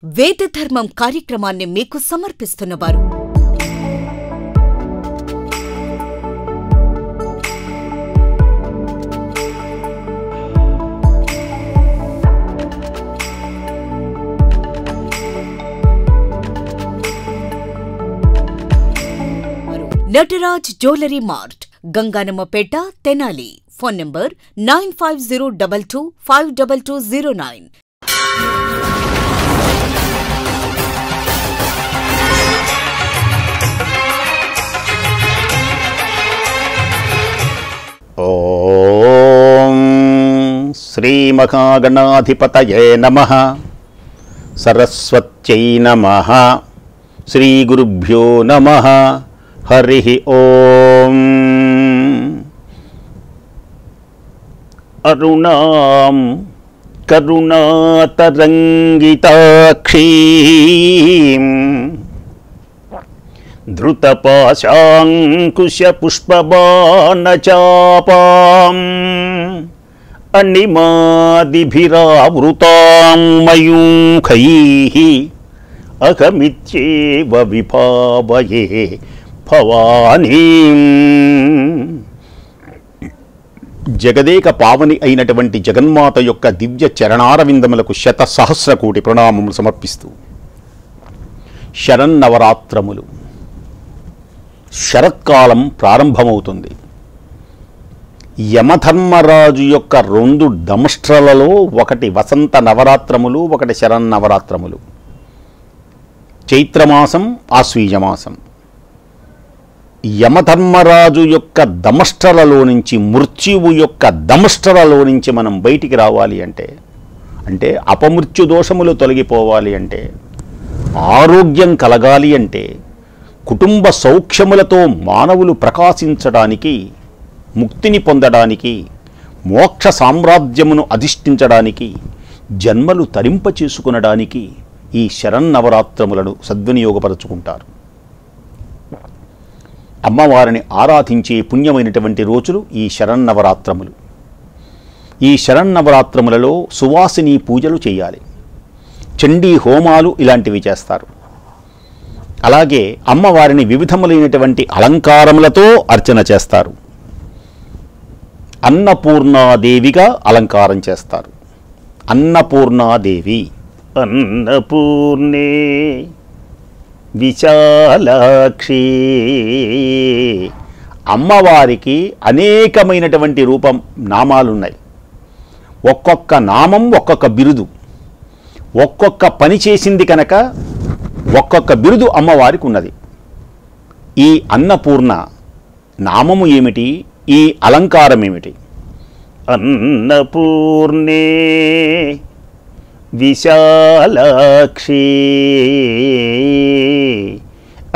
వేద ధర్మం కార్యక్రమాన్ని మీకు సమర్పిస్తున్నవారు Nataraj jewellery mart, Ganganammapeta, Tenali. Phone number 9502252209. ఓం శ్రీ మహాగణాధిపతయే నమః. సరస్వత్యై నమః. శ్రీ గురుభ్యో నమః. హరి ఓం. అరుణాం కరుణాతరంగితాక్షీం ధృతపాశాంకుశపుష్పబాణచాపాం అనిమాదిభిరావృతాం మయూఖైః అహమిత్యేవ విభావయే భవానీం. జగదేక పావని అయినటువంటి జగన్మాత యొక్క దివ్య చరణారవిందములకు శత సహస్ర కోటి ప్రణామములు సమర్పిస్తూ, శరన్నవరాత్రములు, శరత్కాలం ప్రారంభమవుతుంది. యమధర్మరాజు యొక్క 2 దంష్ట్రలలో ఒకటి వసంత నవరాత్రములు, ఒకటి శరన్నవరాత్రములు. చైత్రమాసం, ఆశ్వీజమాసం. యమధర్మరాజు యొక్క దంష్ట్రలలో నుంచి, మృత్యువు యొక్క దంష్ట్రలలో నుంచి మనం బయటికి రావాలి అంటే అపమృత్యు దోషములు తొలగిపోవాలి అంటే, ఆరోగ్యం కలగాలి అంటే, కుటుంబ సౌఖ్యములతో మానవులు ప్రకాశించడానికి, ముక్తిని పొందడానికి, మోక్ష సామ్రాజ్యమును అధిష్ఠించడానికి, జన్మలు తరింపచేసుకునడానికి ఈ శరన్నవరాత్రములను సద్వినియోగపరుచుకుంటారు. అమ్మవారిని ఆరాధించే పుణ్యమైనటువంటి రోజులు ఈ శరన్నవరాత్రములు. ఈ శరన్నవరాత్రములలో సువాసిని పూజలు చేయాలి, చండీ హోమాలు ఇలాంటివి చేస్తారు. అలాగే అమ్మవారిని వివిధములైనటువంటి అలంకారములతో అర్చన చేస్తారు. అన్నపూర్ణాదేవిగా అలంకారం చేస్తారు. అన్నపూర్ణాదేవి అన్నపూర్ణే విశాలాక్షి. అమ్మవారికి అనేకమైనటువంటి నామాలున్నాయి. ఒక్కొక్క నామం ఒక్కొక్క బిరుదు, ఒక్కొక్క పని చేసింది కనుక ఒక్కొక్క బిరుదు అమ్మవారికి ఉన్నది. ఈ అన్నపూర్ణ నామము ఏమిటి, ఈ అలంకారం ఏమిటి? అన్నపూర్ణే విశాలాక్షి,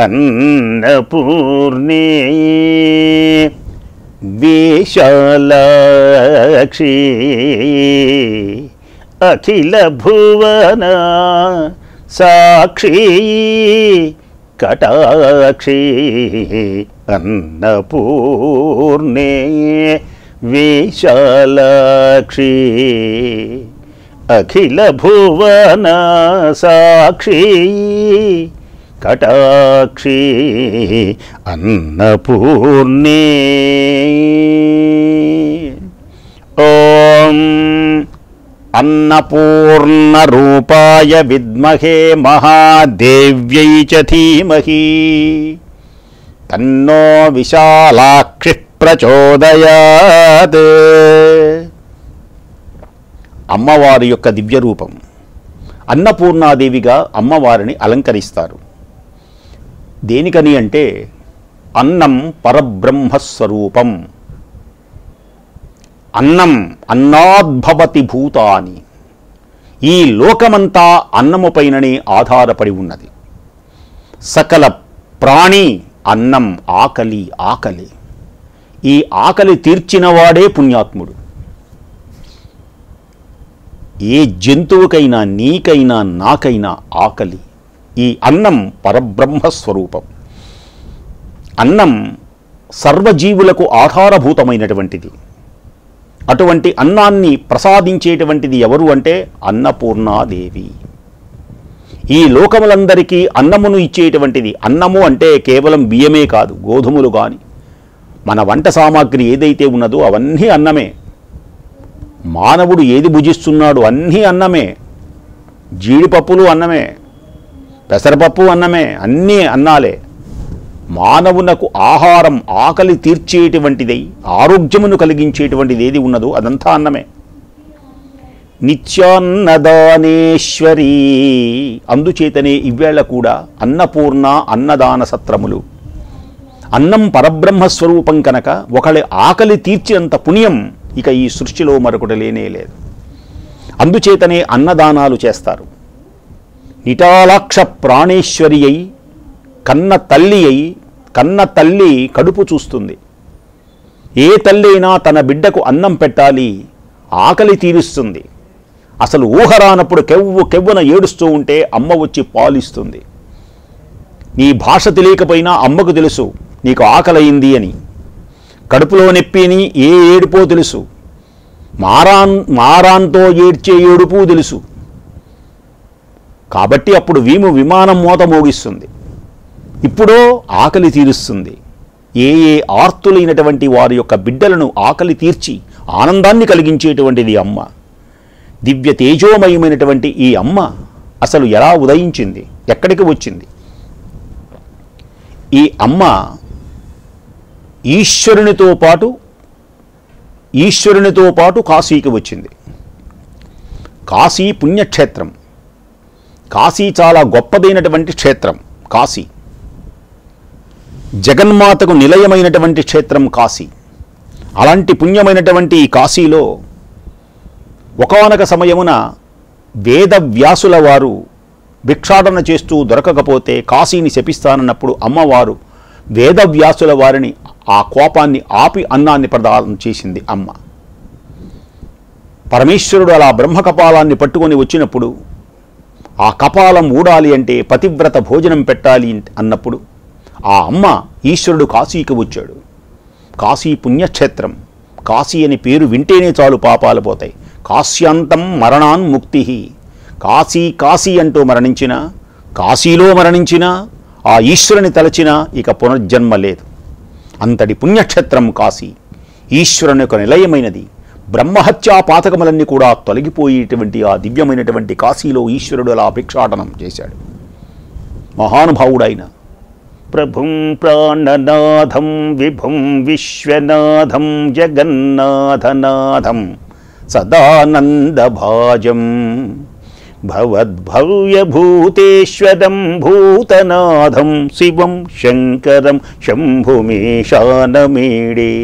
అన్నపూర్ణే విశాలాక్షి, అఖిల భువన సాక్షి కటాక్షి. అన్నపూర్ణే విశాలాక్షి, అఖిల భువన సాక్షి కటాక్షి. అన్నపూర్ణే. ఓం అన్నపూర్ణరూపాయ విద్మహే మహాదేవ్యై చ ధీమహి తన్నో విశాలాక్షి ప్రచోదయాత్. అమ్మవారి యొక్క దివ్య రూపం. అన్నపూర్ణాదేవిగా అమ్మవారిని అలంకరిస్తారు. దేనికని అంటే, అన్నం పరబ్రహ్మస్వరూపం. అన్నం అన్నాద్భవతి భూతాని. ఈ లోకమంతా అన్నముపైననే ఆధారపడి ఉన్నది. సకల ప్రాణి అన్నం, ఆకలి ఆకలి. ఈ ఆకలి తీర్చినవాడే పుణ్యాత్ముడు. ఏ జంతువుకైనా, నీకైనా, నాకైనా ఆకలి. ఈ అన్నం పరబ్రహ్మస్వరూపం. అన్నం సర్వజీవులకు ఆధారభూతమైనటువంటిది. అటువంటి అన్నాన్ని ప్రసాదించేటువంటిది ఎవరు అంటే అన్నపూర్ణాదేవి. ఈ లోకములందరికీ అన్నమును ఇచ్చేటువంటిది. అన్నము అంటే కేవలం బియ్యమే కాదు, గోధుమలు కానీ మన వంట సామాగ్రి ఏదైతే ఉన్నదో అవన్నీ అన్నమే. మానవుడు ఏది భుజిస్తున్నాడు అన్నీ అన్నమే. జీడిపప్పులు అన్నమే, పెసరపప్పు అన్నమే, అన్నీ అన్నాలే. మానవునకు ఆహారం ఆకలి తీర్చేటువంటిదై ఆరోగ్యమును కలిగించేటువంటిది ఏది ఉన్నదో అదంతా అన్నమే. నిత్యాన్నదానేశ్వరీ, అందుచేతనే ఇవేళ కూడా అన్నపూర్ణ అన్నదాన సత్రములు. అన్నం పరబ్రహ్మస్వరూపం కనుక ఒకళ్ళ ఆకలి తీర్చినంత పుణ్యం ఇక ఈ సృష్టిలో మరొకటి లేనే లేదు. అందుచేతనే అన్నదానాలు చేస్తారు. నిటాలాక్ష ప్రాణేశ్వరి అయి కన్న తల్లి కడుపు చూస్తుంది. ఏ తల్లి అయినా తన బిడ్డకు అన్నం పెట్టాలి, ఆకలి తీరుస్తుంది. అసలు ఊహరానప్పుడు కెవ్వున ఏడుస్తూ ఉంటే అమ్మ వచ్చి పాలిస్తుంది. నీ భాష తెలియకపోయినా అమ్మకు తెలుసు నీకు ఆకలయింది అని. కడుపులో నొప్పిని ఏ ఏడుపో తెలుసు, మారాన్తో ఏడ్చే ఏడుపు తెలుసు. కాబట్టి అప్పుడు విమానం మోత మోగిస్తుంది. ఇప్పుడో ఆకలి తీరుస్తుంది. ఏ ఆర్తులైనటువంటి వారి యొక్క బిడ్డలను ఆకలి తీర్చి ఆనందాన్ని కలిగించేటువంటిది అమ్మ. దివ్య తేజోమయమైనటువంటి ఈ అమ్మ అసలు ఎలా ఉదయించింది, ఎక్కడికి వచ్చింది? ఈ అమ్మ ఈశ్వరునితో పాటు కాశీకి వచ్చింది. కాశీ పుణ్యక్షేత్రం. కాశీ చాలా గొప్పదైనటువంటి క్షేత్రం. కాశీ జగన్మాతకు నిలయమైనటువంటి క్షేత్రం కాశీ. అలాంటి పుణ్యమైనటువంటి ఈ కాశీలో ఒకానొక సమయమున వేదవ్యాసుల వారు భిక్షాటన చేస్తూ దొరకకపోతే కాశీని శపిస్తానన్నప్పుడు అమ్మవారు వేదవ్యాసుల వారిని ఆ కోపాన్ని ఆపి అన్నాన్ని ప్రదానం చేసింది అమ్మ. పరమేశ్వరుడు అలా బ్రహ్మకపాలాన్ని పట్టుకొని వచ్చినప్పుడు ఆ కపాలం ఊడాలి అంటే పతివ్రత భోజనం పెట్టాలి అన్నప్పుడు ఆ అమ్మ ఈశ్వరుడు కాశీకి వచ్చాడు. కాశీ పుణ్యక్షేత్రం. కాశీ అని పేరు వింటేనే చాలు పాపాలు పోతాయి. కాశ్యాంతం మరణాన్ ముక్తి. కాశీ కాశీ అంటూ మరణించిన, కాశీలో మరణించిన, ఆ ఈశ్వరుని తలచిన ఇక పునర్జన్మ లేదు. అంతటి పుణ్యక్షేత్రం కాశీ. ఈశ్వరుని యొక్క నిలయమైనది. బ్రహ్మహత్యా పాతకములన్నీ కూడా తొలగిపోయేటువంటి ఆ దివ్యమైనటువంటి కాశీలో ఈశ్వరుడు అలా భిక్షాటనం చేశాడు. మహానుభావుడైన ప్రభుం ప్రాణనాథం విభుం విశ్వనాథం జగన్నాథనాథం సదానందభాజం భవద్భవ్యభూతేశ్వరం భూతనాథం శివం శంకరం శంభుమేశానమీడే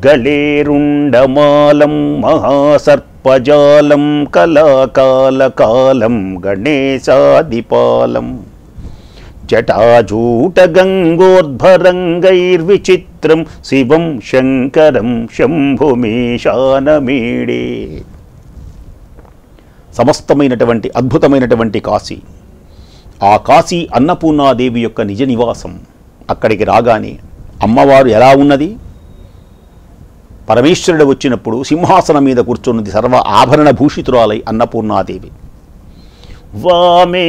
గళేరుండమాలం మహాసర్పజాలం కళాకాలకాలం గణేశాదిపాలం జటాజూటగంగోద్భరంగైర్విచిత్రం శివం శంకరం శంభుమేశానమీడే. సమస్తమైనటువంటి అద్భుతమైనటువంటి కాశీ. ఆ కాశీ అన్నపూర్ణాదేవి యొక్క నిజ నివాసం. అక్కడికి రాగానే అమ్మవారు ఎలా ఉన్నది? పరమేశ్వరుడు వచ్చినప్పుడు సింహాసనం మీద కూర్చున్నది సర్వ ఆభరణ భూషితురాలై అన్నపూర్ణాదేవి. వామే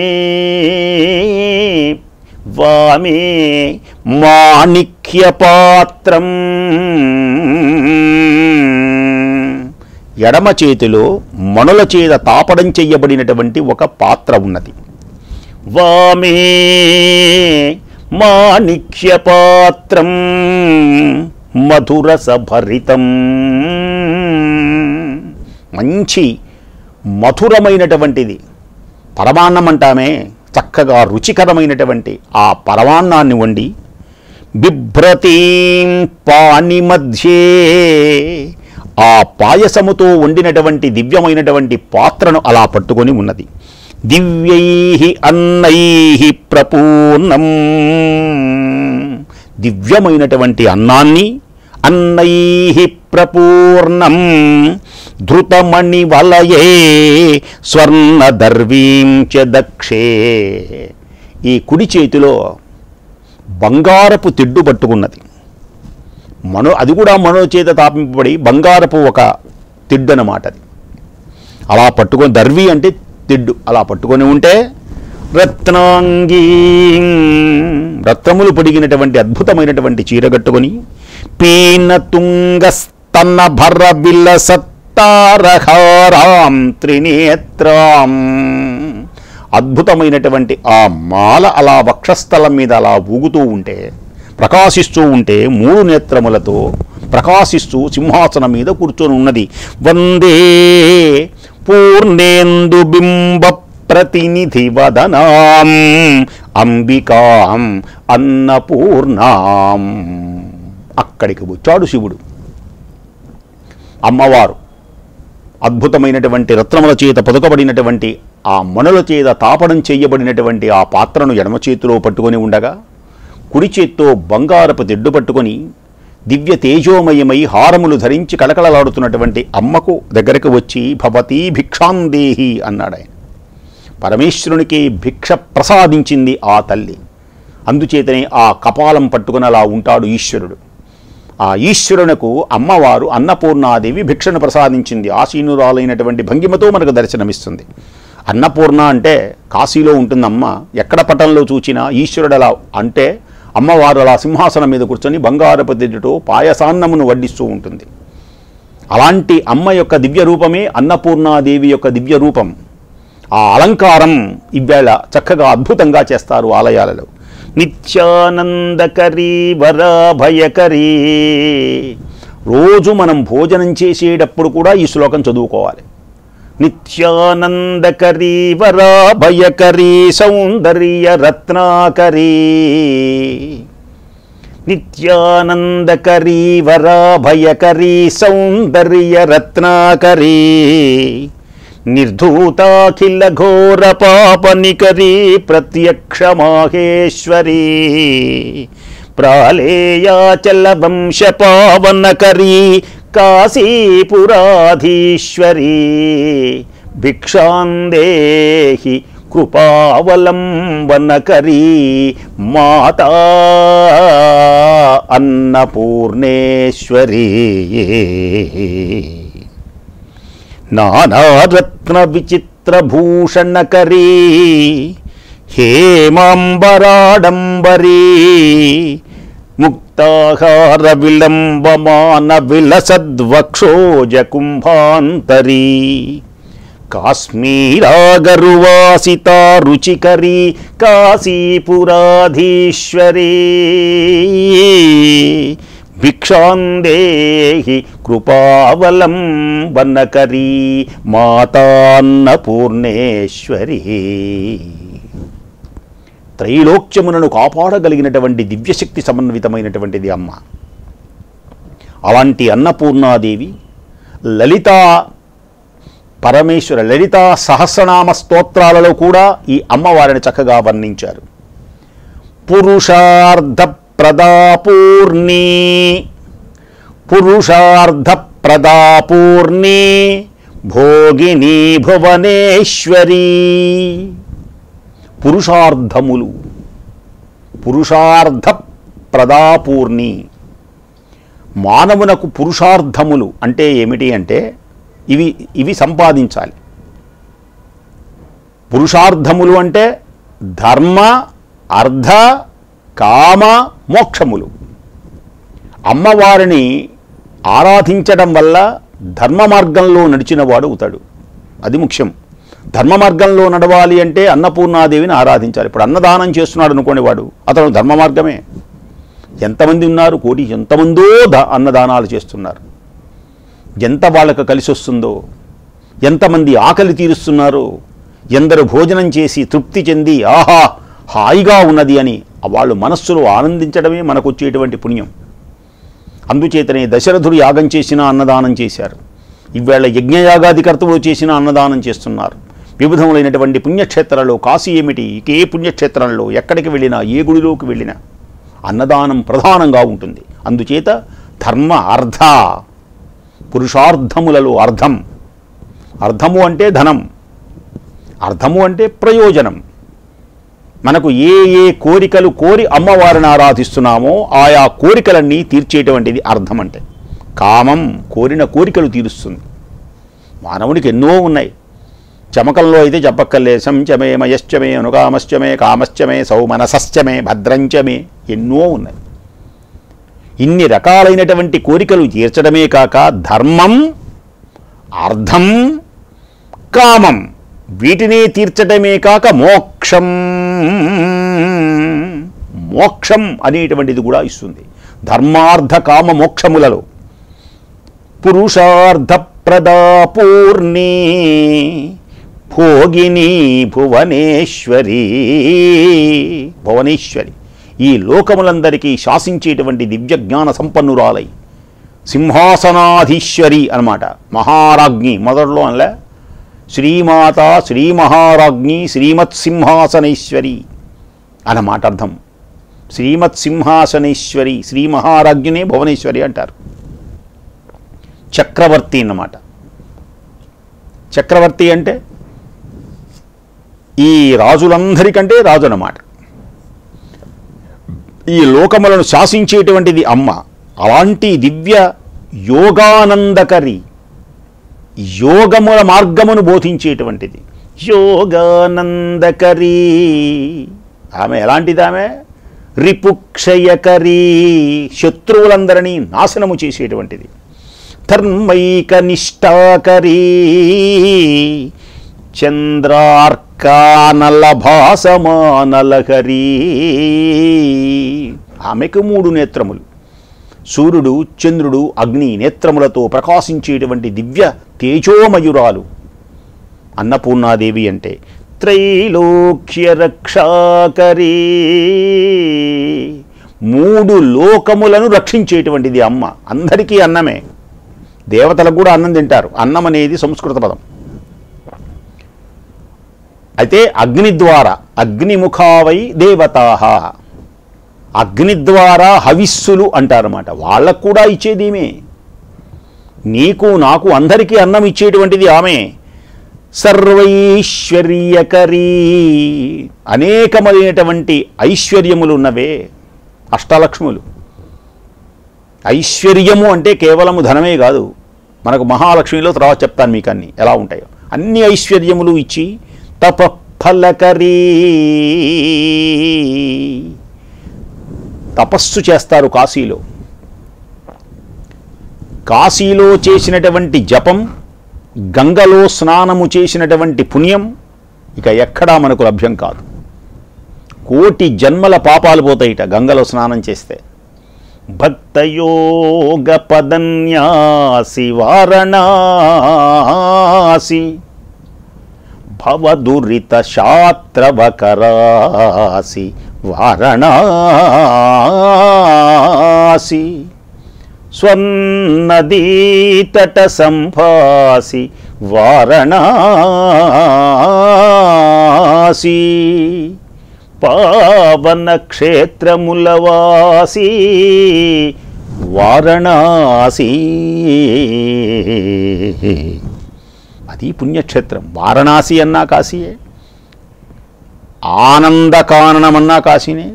వామే మాణిక్యపాత్రం, ఎడమ చేతిలో మణుల చేత తాపడం చెయ్యబడినటువంటి ఒక పాత్ర ఉన్నది. వామే మాణిక్యపాత్రం మధురసభరితం, మంచి మధురమైనటువంటిది. పరమాన్నం అంటామే, చక్కగా రుచికరమైనటువంటి ఆ పరమాన్నాన్ని వండి బిభ్రతీం పాని మధ్యే, ఆ పాయసముతో వండినటువంటి దివ్యమైనటువంటి పాత్రను అలా పట్టుకొని ఉన్నది. దివ్యైః అన్నైః ప్రపూర్ణం, దివ్యమైనటువంటి అన్నాన్ని అన్నైః ప్రపూర్ణం ధృతమణి వలయే స్వర్ణదర్వీం చ దక్షే. ఈ కుడి చేతిలో బంగారపు తిడ్డు పట్టుకున్నది. అది కూడా మనో చేత తాపింపబడి బంగారపు ఒక తిడ్డు అన్నమాట. అది అలా పట్టుకొని, దర్వి అంటే తిడ్డు, అలా పట్టుకొని ఉంటే రత్నాంగీ, రత్నములు పొడిగినటువంటి అద్భుతమైనటువంటి చీర కట్టుకొని, పీనతుంగస్తన్న భర్ర విలసత్తారహారాం త్రినేత్రాం, అద్భుతమైనటువంటి ఆ మాల అలా వక్షస్థలం మీద అలా ఊగుతూ ఉంటే, ప్రకాశిస్తూ ఉంటే, 3 నేత్రములతో ప్రకాశిస్తూ సింహాసనం మీద కూర్చొని ఉన్నది. వందే పూర్ణేందు బింబ ప్రతినిధి వదనాం అంబికాం అన్నపూర్ణాం. అక్కడికి వచ్చాడు శివుడు. అమ్మవారు అద్భుతమైనటువంటి రత్నముల చేత పొదకబడినటువంటి ఆ మణుల చేత తాపడం చేయబడినటువంటి ఆ పాత్రను ఎడమ చేతిలో పట్టుకొని ఉండగా, కుడి చేత్తో బంగారపు తెడ్డు పట్టుకొని దివ్య తేజోమయమై హారములు ధరించి కళకళలాడుతున్నటువంటి అమ్మకు దగ్గరకు వచ్చి భవతీ భిక్షాందేహి అన్నాడు ఆయన. పరమేశ్వరునికి భిక్ష ప్రసాదించింది ఆ తల్లి. అందుచేతనే ఆ కపాలం పట్టుకుని అలా ఉంటాడు ఈశ్వరుడు. ఆ ఈశ్వరునకు అమ్మవారు అన్నపూర్ణాదేవి భిక్షను ప్రసాదించింది. ఆసీనురాలైనటువంటి భంగిమతో మనకు దర్శనమిస్తుంది. అన్నపూర్ణ అంటే కాశీలో ఉంటుందమ్మ. ఎక్కడ పటంలో చూచినా ఈశ్వరుడు అలా అంటే అమ్మవారు అలా సింహాసనం మీద కూర్చొని బంగారపు తెడ్డుతో పాయసాన్నమును వడ్డిస్తూ ఉంటుంది. అలాంటి అమ్మ యొక్క దివ్య రూపమే అన్నపూర్ణాదేవి యొక్క దివ్య రూపం. ఆ అలంకారం ఇవేళ చక్కగా అద్భుతంగా చేస్తారు ఆలయాలలో. నిత్యానందకరీ వరాభయకరీ, రోజు మనం భోజనం చేసేటప్పుడు కూడా ఈ శ్లోకం చదువుకోవాలి. నిత్యానందకరీ వరాభయకరీ సౌందర్య రత్నాకరీ, నిత్యానందకరీ వరాభయకరీ సౌందర్య రత్నాకరీ, నిర్ధూతాఖిల ఘోర పాపనికరీ ప్రత్యక్ష మాహేశ్వరీ, ప్రాళేయాచల వంశ పావనకరీ కాశీపురాధీశ్వరీ, భిక్షాందేహి కృపావలంబనకరీ మాతా అన్నపూర్ణేశ్వరీ, నానారత్న విచిత్రభూషణకరీ హేమాంబరాడంబరీ, ముక్తాహార విలంబమాన విలసద్వక్షోజ కుంభాంతరీ, కాశ్మీరాగరువాసితా రుచికరీ కాశీపురాధీశ్వరీ, భిక్షాందేహి కృపావలంబనకరీ మాతాన్నపూర్ణేశ్వరీ. త్రైలోక్యములను కాపాడగలిగినటువంటి దివ్యశక్తి సమన్వితమైనటువంటిది అమ్మ. అలాంటి అన్నపూర్ణాదేవి లలితా పరమేశ్వర లలితా సహస్రనామ స్తోత్రాలలో కూడా ఈ అమ్మవారిని చక్కగా వర్ణించారు. పురుషార్థ ప్రదాపూర్ణి, పురుషార్థ ప్రదాపూర్ణి భోగిని భువనేశ్వరీ. పురుషార్థములు, పురుషార్థ ప్రదాపూర్ణి. మానవునకు పురుషార్థములు అంటే ఏమిటి అంటే ఇవి సంపాదించాలి. పురుషార్థములు అంటే ధర్మ అర్థ కామ మోక్షములు. అమ్మవారిని ఆరాధించడం వల్ల ధర్మ మార్గంలో నడిచినవాడు అవుతాడు. అది ముఖ్యం. ధర్మ మార్గంలో నడవాలి అంటే అన్నపూర్ణాదేవిని ఆరాధించాలి. ఇప్పుడు అన్నదానం చేస్తున్నాడు అనుకోండి, వాడు అతను ధర్మ మార్గమే. ఎంతమంది ఉన్నారు, కోటి ఎంతమందో అన్నదానాలు చేస్తున్నారు. ఎంత వాళ్ళకు కలిసి వస్తుందో, ఎంతమంది ఆకలి తీరుస్తున్నారో, ఎందరు భోజనం చేసి తృప్తి చెంది ఆహా హాయిగా ఉన్నది అని వాళ్ళు మనస్సులో ఆనందించడమే మనకు వచ్చేటువంటి పుణ్యం. అందుచేతనే దశరథుడు యాగం చేసినా అన్నదానం చేశారు. ఇవాళ యజ్ఞయాగాది కర్తవులు చేసినా అన్నదానం చేస్తున్నారు. వివిధములైనటువంటి పుణ్యక్షేత్రాల్లో, కాశీ ఏమిటి, ఏ పుణ్యక్షేత్రంలో ఎక్కడికి వెళ్ళినా, ఏ గుడిలోకి వెళ్ళినా అన్నదానం ప్రధానంగా ఉంటుంది. అందుచేత ధర్మ అర్థ పురుషార్థములలో అర్థం, అర్థము అంటే ధనం, అర్థము అంటే ప్రయోజనం. మనకు ఏ ఏ కోరికలు కోరి అమ్మవారిని ఆరాధిస్తున్నామో ఆయా కోరికలన్నీ తీర్చేటువంటిది అర్థం అంటే. కామం కోరిన కోరికలు తీరుస్తుంది. మానవునికి ఎన్నో ఉన్నాయి. చమకంలో అయితే చెప్పక్కర్లే. సంచమే మయశ్చమే అనుకామశ్చమే కామశ్చమే సౌమనసశ్చమే భద్రంచమే ఎన్నో ఉన్నాయి. ఇన్ని రకాలైనటువంటి కోరికలు తీర్చడమే కాక ధర్మం, అర్థం, కామం వీటినే తీర్చడమే కాక మోక్షం, మోక్షం అనేటువంటిది కూడా ఇస్తుంది. ధర్మార్థ కామ మోక్షములలో పురుషార్థ ప్రదా పూర్ణి భోగిని భువనేశ్వరి. భువనేశ్వరి ఈ లోకములందరికీ శాసించేటువంటి దివ్య జ్ఞాన సంపన్నురాలై సింహాసనాధీశ్వరి అన్నమాట. మహారాజ్ఞి మొదట్లో అనలే, శ్రీమాత శ్రీ మహారాజ్ఞి శ్రీమత్ సింహాసనేశ్వరి అన్నమాట అర్థం. శ్రీమత్ సింహాసనేశ్వరి శ్రీ మహారాజ్ఞినే భువనేశ్వరి అంటారు. చక్రవర్తి అన్నమాట. చక్రవర్తి అంటే ఈ రాజులందరికంటే రాజు అన్నమాట. ఈ లోకములను శాసించేటువంటిది అమ్మ. అలాంటి దివ్య యోగానందకరి, యోగముల మార్గమును బోధించేటువంటిది యోగానందకరి. ఆమె ఎలాంటిది? ఆమె రిపుక్షయకరి, శత్రువులందరినీ నాశనము చేసేటువంటిది. ధర్మైక నిష్ఠాకరీ చంద్రార్కానల భాసమానలహరీ. ఆమెకు 3 నేత్రములు. సూర్యుడు, చంద్రుడు, అగ్ని నేత్రములతో ప్రకాశించేటువంటి దివ్య తేజోమయురాలు అన్నపూర్ణాదేవి అంటే. త్రైలోక్య రక్షాకరీ, 3 లోకములను రక్షించేటువంటిది అమ్మ. అందరికీ అన్నమే, దేవతలకు కూడా అన్నం తింటారు. అన్నం అనేది సంస్కృత పదం. అయితే అగ్ని ద్వారా, అగ్నిముఖావై దేవతాః, అగ్ని ద్వారా హవిస్సులు అంటారన్నమాట. వాళ్ళకు కూడా ఇచ్చేది ఈమె. నీకు నాకు అందరికీ అన్నం ఇచ్చేటువంటిది ఆమె. సర్వైశ్వర్యకరీ, అనేకమైనటువంటి ఐశ్వర్యములు ఉన్నవే అష్టలక్ష్ములు. ఐశ్వర్యము అంటే కేవలము ధనమే కాదు. మనకు మహాలక్ష్మిలో తర్వాత చెప్తాను మీకు అన్ని ఎలా ఉంటాయో. అన్ని ఐశ్వర్యములు ఇచ్చి తపఫలకరీ, తపస్సు చేస్తారు కాశీలో. కాశీలో చేసినటువంటి జపం, గంగలో స్నానము చేసినటువంటి పుణ్యం ఇక ఎక్కడా మనకు లభ్యం కాదు. కోటి జన్మల పాపాలు పోతాయిట గంగలో స్నానం చేస్తే. భక్తయోగ పదన్యాసి వారణాసి భవదురిత శాత్రవకరాసి వారణాసి స్వర్ణదీతట సంభాసి వారణాసి పావన క్షేత్రములవాసి వారణాసి. అది పుణ్యక్షేత్రం. వారణాసి అన్నా కాశీయే, ఆనందకాననమన్నా కాశీనే,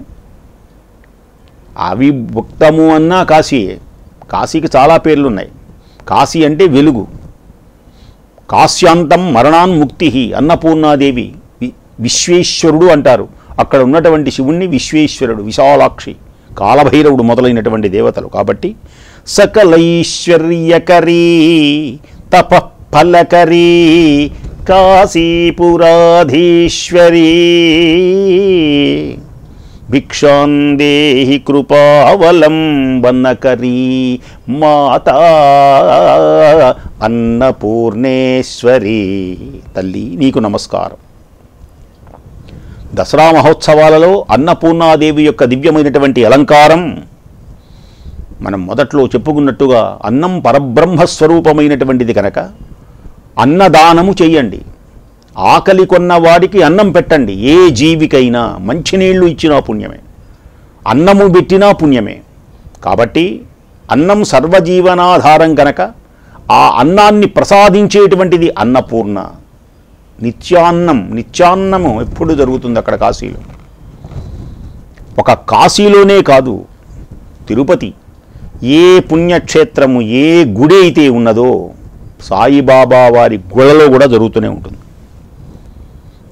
అవిభక్తము అన్నా కాశీయే. కాశీకి చాలా పేర్లున్నాయి. కాశీ అంటే వెలుగు. కాశ్యాంతం మరణాన్ముక్తి అన్నపూర్ణాదేవి. విశ్వేశ్వరుడు అంటారు. అక్కడ ఉన్నటువంటి శివుణ్ణి విశ్వేశ్వరుడు, విశాలాక్షి, కాలభైరవుడు మొదలైనటువంటి దేవతలు. కాబట్టి సకలైశ్వర్యకరీ తపఫలకరీ కాశీపురాధీశ్వరీ భిక్షాందేహి కృపావలంబనకరీ మాతా అన్నపూర్ణేశ్వరి. తల్లి నీకు నమస్కారం. దసరా మహోత్సవాలలో అన్నపూర్ణాదేవి యొక్క దివ్యమైనటువంటి అలంకారం మనం మొదట్లో చెప్పుకున్నట్టుగా అన్నం పరబ్రహ్మస్వరూపమైనటువంటిది కనుక అన్నదానము చెయ్యండి. ఆకలి కొన్నవాడికి అన్నం పెట్టండి. ఏ జీవికైనా మంచినీళ్లు ఇచ్చినా పుణ్యమే, అన్నము పెట్టినా పుణ్యమే. కాబట్టి అన్నం సర్వజీవనాధారం కనుక ఆ అన్నాన్ని ప్రసాదించేటువంటిది అన్నపూర్ణ. నిత్యాన్నం, నిత్యాన్నము ఎప్పుడు జరుగుతుంది అక్కడ కాశీలో. ఒక కాశీలోనే కాదు, తిరుపతి ఏ పుణ్యక్షేత్రము, ఏ గుడి అయితే ఉన్నదో సాయిబాబా వారి గుళ్ళలో కూడా జరుగుతూనే ఉంటుంది.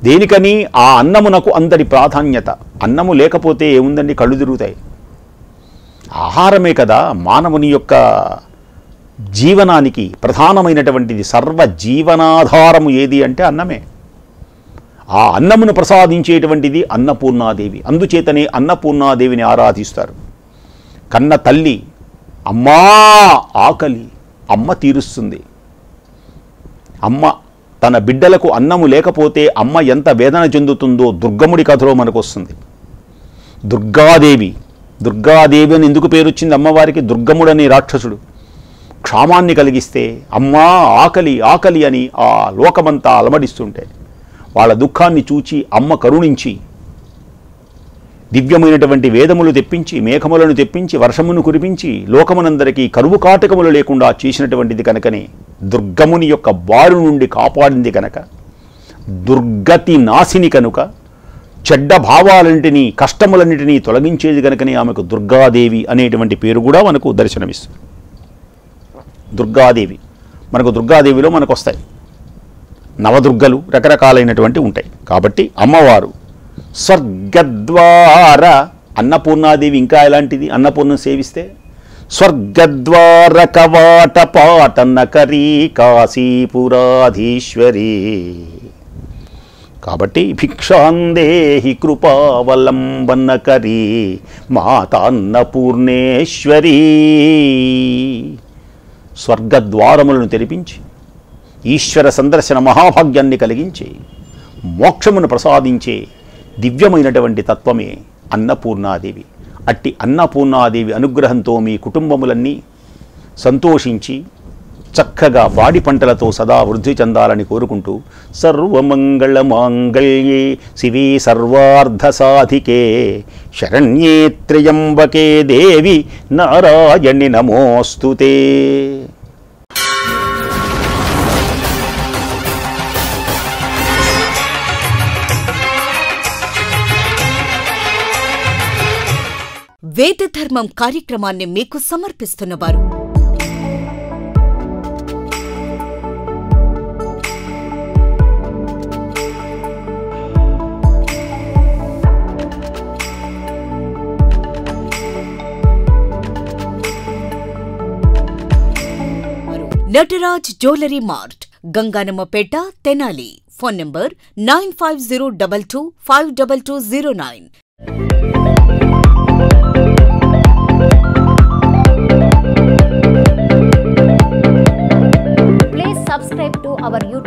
దేనికని? ఆ అన్నమునకు అందరి ప్రాధాన్యత. అన్నము లేకపోతే ఏముందండి, కళ్ళు తిరుగుతాయి. ఆహారమే కదా మానవుని యొక్క జీవనానికి ప్రధానమైనటువంటిది. సర్వ జీవనాధారము ఏది అంటే అన్నమే. ఆ అన్నమును ప్రసాదించేటువంటిది అన్నపూర్ణాదేవి. అందుచేతనే అన్నపూర్ణాదేవిని ఆరాధిస్తారు. కన్న తల్లి అమ్మా ఆకలి, అమ్మ తీరుస్తుంది. అమ్మ తన బిడ్డలకు అన్నము లేకపోతే అమ్మ ఎంత వేదన చెందుతుందో దుర్గముడి కథలో మనకు వస్తుంది. దుర్గాదేవి అని ఎందుకు పేరు వచ్చింది అమ్మవారికి? దుర్గముడని రాక్షసుడు క్షామాన్ని కలిగిస్తే అమ్మా ఆకలి ఆకలి అని ఆ లోకమంతా అలమడిస్తుంటే వాళ్ళ దుఃఖాన్ని చూచి అమ్మ కరుణించి దివ్యమైనటువంటి వేదములు తెప్పించి, మేఘములను తెప్పించి, వర్షమును కురిపించి లోకమునందరికీ కరువు కాటకములు లేకుండా చేసినటువంటిది కనుకనే దుర్గముని యొక్క బారు నుండి కాపాడింది కనుక, దుర్గతి నాశిని కనుక, చెడ్డ భావాలన్నింటినీ కష్టములన్నింటినీ తొలగించేది కనుకనే ఆమెకు దుర్గాదేవి అనేటువంటి పేరు కూడా మనకు దర్శనమిస్తుంది. దుర్గాదేవి మనకు దుర్గాదేవిలో మనకు వస్తాయి నవదుర్గలు, రకరకాలైనటువంటి ఉంటాయి. కాబట్టి అమ్మవారు స్వర్గద్వార అన్నపూర్ణాదేవి. ఇంకా ఎలాంటిది? అన్నపూర్ణ సేవిస్తే స్వర్గద్వార కవాట పాటన కరీ కాశీపురాధీశ్వరి. కాబట్టి భిక్షాందేహి కృపావలంబన కరీ మాతాన్నపూర్ణేశ్వరీ. స్వర్గద్వారములను తెరిపించి ఈశ్వర సందర్శన మహాభాగ్యాన్ని కలిగించి మోక్షమును ప్రసాదించే దివ్యమైనటువంటి తత్వమే అన్నపూర్ణాదేవి. అట్టి అన్నపూర్ణాదేవి అనుగ్రహంతో మీ కుటుంబములన్నీ సంతోషించి చక్కగా పాడి పంటలతో సదా వృద్ధి చెందాలని కోరుకుంటూ సర్వమంగళ మాంగళ్యే శివే సర్వార్థ సాధికే శరణ్యే త్ర్యంబకే దేవి నారాయణి నమోస్తుతే. వేద ధర్మం కార్యక్రమాన్ని మీకు సమర్పిస్తున్నవారు Nataraj jewellery mart, Ganganammapeta, Tenali. Phone number 9502252209. Please subscribe to our YouTube